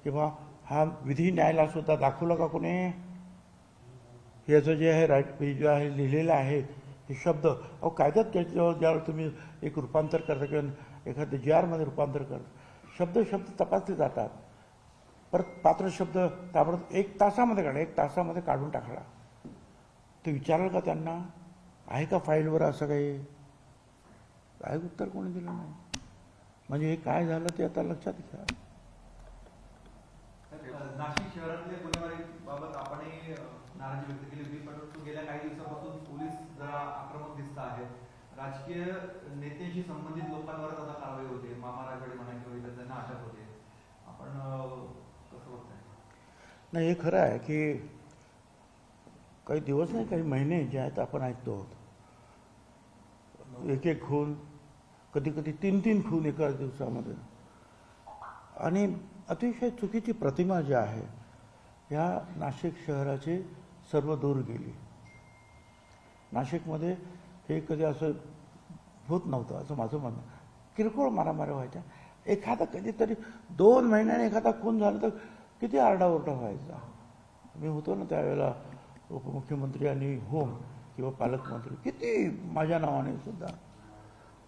किंवा हा विधी न्यायाला सुद्धा दाखवलं का कोणी? याचं जे आहे जे आहे लिहिलेलं आहे हे शब्द, अहो कायद्यात ज्यावेळेस तुम्ही एक रूपांतर करता किंवा एखाद्या GR मध्ये रूपांतर करता, शब्द तपासले जातात. परत पात्र शब्द ताबडतोब 1 तासामध्ये काढा, 1 तासामध्ये काढून टाकला. ते विचाराल का त्यांना? आहे का फाईलवर असं काही? काय उत्तर कोणी दिलं नाही. म्हणजे हे काय झालं ते आता लक्षात घ्या. नाशिक शहरातल्या गुन्हेगारीबाबत आपणही नाराजी व्यक्त केली होती, परंतु गेल्या काही दिवसापासून पोलीस जरा आक्रमक दिसत आहेत. राजकीय नेत्यांशी संबंधित लोकांवरच आता कारवाई होते. मामा राजवाडे म्हणा किंवा इतर त्यांना अटक होते. आपण कसं बघताय? नाही, हे खरं आहे की काही दिवस नाही, काही महिने जे आहेत आपण ऐकतो आहोत. एक खून, कधी 3 खून एकाच दिवसामध्ये. आणि अतिशय चुकीची प्रतिमा जी आहे ह्या नाशिक शहराची सर्व दूर गेली. नाशिकमध्ये हे कधी असं होत नव्हतं असं माझं म्हणणं. किरकोळ मारामारी व्हायच्या. एखादा कधीतरी 2 महिन्याने एखादा खून झाला तर किती आरडाओरडा व्हायचा. मी होतो ना त्यावेळेला उपमुख्यमंत्री आणि होम किंवा पालकमंत्री, किती माझ्या नावाने सुद्धा.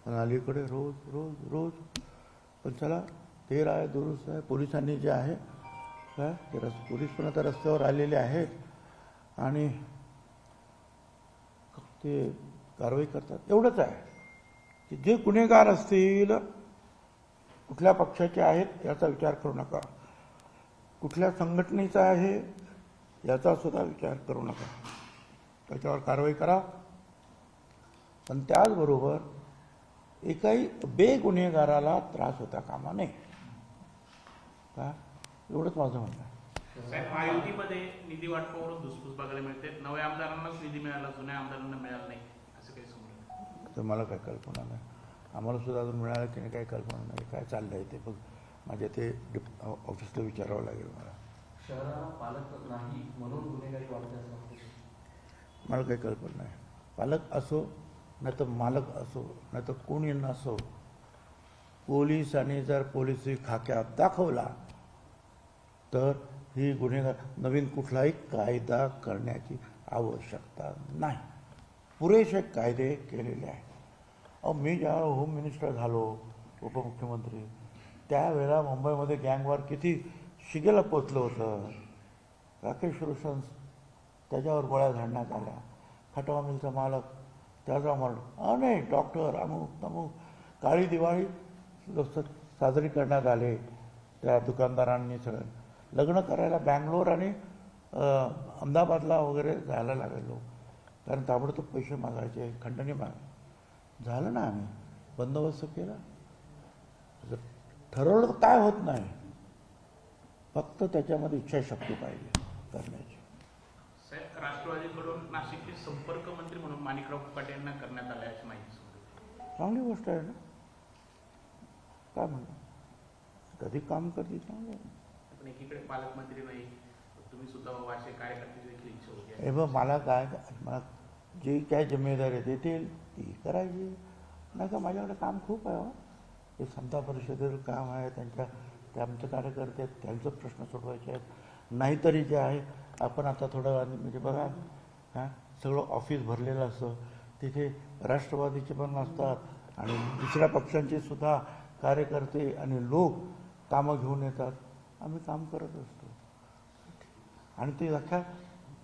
पण अलीकडे रोज पण चला ते आहे दुरुस्त आहे. पोलिसांनी जे आहे काय ते पोलीस पण आता रस्त्यावर आलेले आहेत आणि ते कारवाई करतात. एवढंच आहे की जे गुन्हेगार असतील, कुठल्या पक्षाचे आहेत याचा विचार करू नका, कुठल्या संघटनेचा आहे याचा सुद्धा विचार करू नका. त्याच्यावर कारवाई करा. पण त्याचबरोबर एकाही बेगुन्हेगाराला त्रास होता कामा नये. का एवढंच माझं म्हणणं आहे. महायुतीमध्ये निधी वाटपावरून धुसफूस बघायला मिळते. नव्या आमदारांनाच निधी मिळाला, जुन्या आमदारांना मिळाला नाही, असं काही समजलं तर मला काय कल्पना नाही. आम्हाला सुद्धा अजून मिळालं की नाही काही कल्पना नाही. काय चाललंय ते बघ माझ्या ते ऑफिसला विचारावं लागेल मला. शहराला पालक नाही म्हणून गुन्हेगारी वाढते असं मला काही कल्पना नाही. पालक असो नाही तर मालक असो नाही तर कोणी नसो, पोलिसांनी जर पोलिसी खाक्यात दाखवला तर ही गुन्हेगार नवीन कुठलाही कायदा करण्याची आवश्यकता नाही. पुरेसे कायदे केलेले आहेत. अहो मी ज्यावेळेला होम मिनिस्टर झालो, उपमुख्यमंत्री, त्यावेळेला मुंबईमध्ये गँगवॉर किती शिगेला पोचलं होतं. राकेश रोशन त्याच्यावर गोळ्या झाडण्यात आल्या. खटवा मिलचा मालक त्याचा मरण, अनेक डॉक्टर अमुक तमुक, काळी दिवाळी साजरी करण्यात आले. त्या दुकानदारांनी सगळं लग्न करायला बँगलोर आणि अहमदाबादला वगैरे जायला लागलो, कारण ताबडतोब पैसे मागायचे, खंडणी मागायचे. झालं ना, आम्ही बंदोबस्त केला. ठरवलं तर काय होत नाही, फक्त त्याच्यामध्ये इच्छाशक्ती पाहिजे करण्याची. राष्ट्रवादीकडून नाशिकचे संपर्क मंत्री म्हणून माणिकराव फुकाटे यांना करण्यात आले अशी माहिती. चांगली गोष्ट आहे ना, काय म्हणतो, कधी काम करते चांगलं. पण एकीकडे पालकमंत्री नाही, तुम्ही सुद्धा वाशे कार्यकर्त्याची देखील इच्छा होती. हे बघ, मला जी काय जिम्मेदारी देतील ती करायची. नाही का माझ्याकडे काम खूप आहे. हो, हे समता परिषदेचं काम आहे, ते आमचे कार्यकर्ते आहेत, त्यांचे प्रश्न सोडवायचे आहेत. नाहीतरी जे आहे आपण आता थोडं म्हणजे बघा सगळं ऑफिस भरलेलं असतं, तिथे राष्ट्रवादीचे पण असतात आणि दुसऱ्या पक्षांचे सुद्धा कार्यकर्ते आणि लोक कामं घेऊन येतात. आम्ही काम करत असतो आणि ते अख्ख्या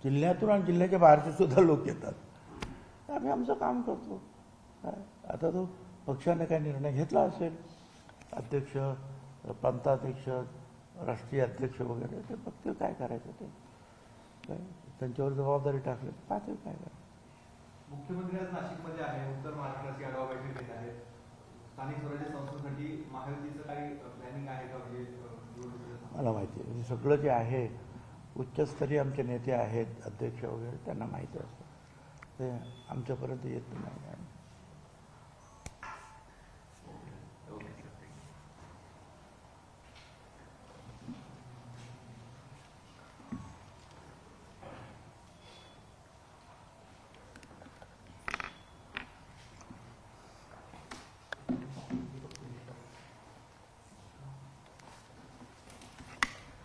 जिल्ह्यातून आणि जिल्ह्याच्या बाहेरचे सुद्धा लोक येतात. आम्ही आमचं काम करतो. आता तो पक्षाने काय निर्णय घेतला असेल, अध्यक्ष, प्रांताध्यक्ष, राष्ट्रीय अध्यक्ष वगैरे, ते बघतील काय करायचं ते. काय त्यांच्यावर जबाबदारी टाकली पाहतील काय करायचं. मुख्यमंत्री आज नाशिकमध्ये आहे, उत्तर महाराष्ट्राची आढावा बैठक घेत आहेत. स्थानिक स्वराज्य संस्थेसाठी महायुतीचं काही प्लॅनिंग आहे का? मला माहिती आहे, म्हणजे सगळं जे आहे उच्चस्तरीय आमचे नेते आहेत, अध्यक्ष वगैरे, त्यांना माहिती असतं. ते आमच्यापर्यंत येत नाही.